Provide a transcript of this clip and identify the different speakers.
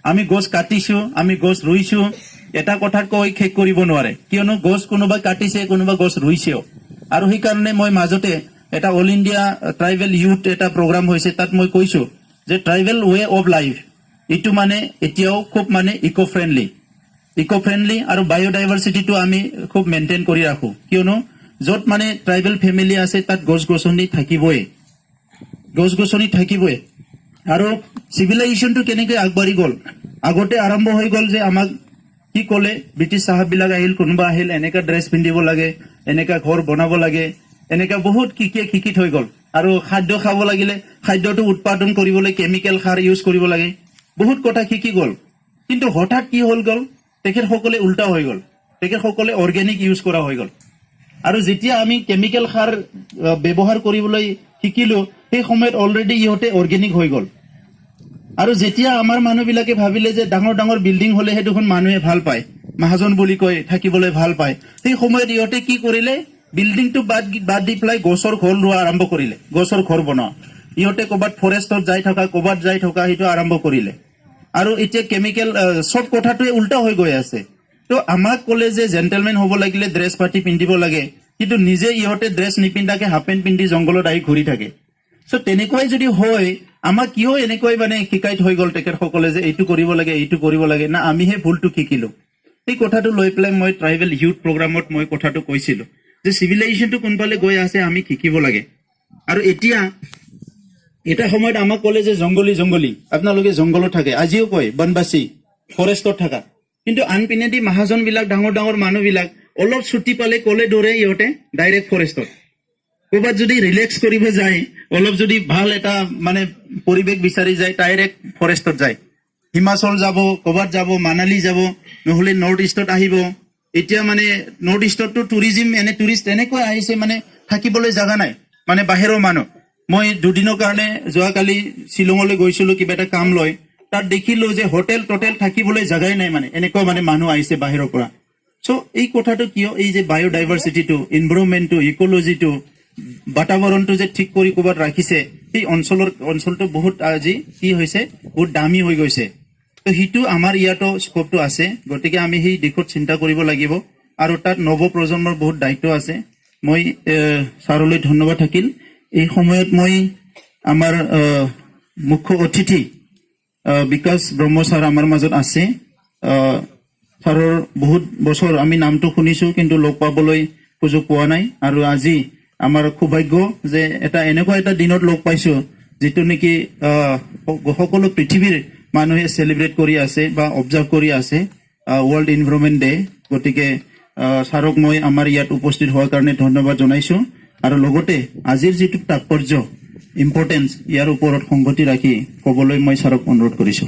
Speaker 1: আমি গছ কাটিছো, আমি গছ ৰুইছো, এটা কথা কৈ শেষ কৰিব নোৱাৰে, কিয়নো গছ কোনোবা কাটিছে, কোনোবা গছ ৰুইছেও। আৰু সেইকাৰণে মই মাজতে এটা অল ইণ্ডিয়া ট্ৰাইবেল ইউথ এটা প্ৰগ্ৰাম হৈছে, তাত মই কৈছো যে ট্ৰাইবেল ৱে অফ লাইফ এইটো মানে এতিয়াও খুব মানে ইক' ফ্ৰেণ্ডলি আৰু বায়'ডাইভাৰ্চিটিটো আমি খুব মেইনটেইন কৰি ৰাখো, কিয়নো য'ত মানে ট্ৰাইবেল ফেমিলি আছে তাত গছ গছনি থাকিবই। আৰু চিভিলাইজেশ্যনটো কেনেকৈ আগবাঢ়ি গ'ল, আগতে আৰম্ভ হৈ গ'ল যে আমাক কি ক'লে, ব্ৰিটিছ চাহাব বিলাক আহিল, কোনোবা আহিল, এনেকা ড্ৰেছ পিন্ধিব লাগে, এনেকা ঘৰ বনাব লাগে, এনেকা বহুত শিকিত হৈ গ'ল। আৰু খাদ্য খাব লাগিলে খাদ্যটো উৎপাদন কৰিবলৈ কেমিকেল সাৰ ইউজ কৰিব লাগে, বহুত কথা শিকি গ'ল। কিন্তু হঠাৎ কি হ'ল গ'ল, তেখেতসকলে উল্টা হৈ গ'ল, তেখেতসকলে অৰ্গেনিক ইউজ কৰা হৈ গ'ল। আৰু যেতিয়া আমি কেমিকেল সাৰ ব্যৱহাৰ কৰিবলৈ শিকিলো, সেই সময়ত অলৰেডি ইহঁতে অৰ্গেনিক হৈ গ'ল। আৰু যেতিয়া আমাৰ মানুহবিলাকে ভাবিলে যে ডাঙৰ ডাঙৰ বিল্ডিং হ'লেহে দেখোন মানুহে ভাল পায়, মহাজন বুলি কয়, থাকিবলৈ ভাল পায়, সেই সময়ত ইহঁতে কি কৰিলে, বিল্ডিংটো বাদ দি পেলাই গছৰ ঘৰ ৰোৱা আৰম্ভ কৰিলে, গছৰ ঘৰ বনোৱা। ইহঁতে ক'ৰবাত ফৰেষ্টত ক'ৰবাত যাই থকা সেইটো আৰম্ভ কৰিলে। আৰু এতিয়া কেমিকেল চব কথাটোৱে উল্টা হৈ গৈ আছে। তো আমাক ক'লে যে জেণ্টেলমেন হ'ব লাগিলে ড্ৰেছ পাতি পিন্ধিব লাগে, কিন্তু নিজে ইহঁতে ড্ৰেছ নিপিন্ধাকে হাফ পেণ্ট পিন্ধি জংঘলত আহি ঘূৰি থাকে। চ' তেনেকুৱাই যদি হয়, আমাক কিয় এনেকৈ মানে শিকাই থৈ গ'ল তেখেতসকলে যে এইটো কৰিব লাগে, না আমিহে ভুলটো শিকিলো। সেই কথাটো লৈ পেলাই মই ট্ৰাইবেল ইউথ প্ৰগ্ৰামত মই কথাটো কৈছিলো যে চিভিলাইজেশ্যনটো কোনফালে গৈ আছে আমি শিকিব লাগে। আৰু এটা সময়ত আমাক ক'লে যে জংগলী আপোনালোকে জংঘলত থাকে, আজিও কয় বনবাসী, ফৰেষ্টত থাকা। কিন্তু আনপিনেদি মহাজন বিলাক, ডাঙৰ ডাঙৰ মানুহবিলাক অলপ ছুটি পালে ক'লে দৌৰে ইহঁতে ডাইৰেক্ট ফৰেষ্টত। ক'ৰবাত যদি ৰিলেক্স কৰিব যায়, অলপ যদি ভাল এটা মানে পৰিৱেশ বিচাৰি যায়, ডাইৰেক্ট ফৰেষ্টত যায়। হিমাচল যাব, ক'ৰবাত যাব, মানালী যাব, নহ'লে নৰ্থ ইষ্টত আহিব। এতিয়া মানে নৰ্থ ইষ্টততো টুৰিষ্ট এনেকৈ আহিছে, মানে থাকিবলৈ জাগা নাই, মানে বাহিৰৰ মানুহ। মই দুদিনৰ কাৰণে যোৱাকালি শ্বিলঙলৈ গৈছিলো কিবা এটা কাম লৈ, তাত দেখিলো যে হোটেল থাকিবলৈ জাগাই নাই, মানে এনেকুৱা মানে মানুহ আহিছে বাহিৰৰ পৰা। চ' এই কথাটো কিয়, এই যে বায়'ডাইভাৰ্চিটিটো, এনভাইৰনমেণ্টটো, ইক'লজিটো, বাতাবৰণটো যে ঠিক কৰি ক'ৰবাত ৰাখিছে, সেই অঞ্চলটো বহুত আজি কি হৈছে, বহুত দামী হৈ গৈছে। তো সেইটো আমাৰ ইয়াতো স্কোপটো আছে, গতিকে আমি সেই দিশত চিন্তা কৰিব লাগিব। আৰু তাত নৱ প্ৰজন্মৰ বহুত দায়িত্ব আছে। মই ছাৰলৈ ধন্যবাদ থাকিল। এই সময়ত মই আমাৰ মুখ্য অতিথি বিকাশ ব্ৰহ্ম ছাৰ আমাৰ মাজত আছে। ছাৰৰ বহুত বছৰ আমি নামটো শুনিছো, কিন্তু লগ পাবলৈ সুযোগ পোৱা নাই। আৰু আজি আমাৰ সৌভাগ্য যে এনেকুৱা এটা দিনত লগ পাইছো, যিটো নেকি সকলো পৃথিৱীৰ মানুহে চেলিব্ৰেট কৰি আছে বা অবজাৰ্ভ কৰি আছে, ৱৰ্ল্ড এনভাইৰনমেণ্ট ডে। গতিকে ছাৰক মই আমাৰ ইয়াত উপস্থিত হোৱাৰ কাৰণে ধন্যবাদ জনাইছো। আৰু লগতে আজিৰ যিটো তাৎপৰ্য, ইম্পৰ্টেঞ্চ, ইয়াৰ ওপৰত সংগতি ৰাখি ক'বলৈ মই ছাৰক অনুৰোধ কৰিছো।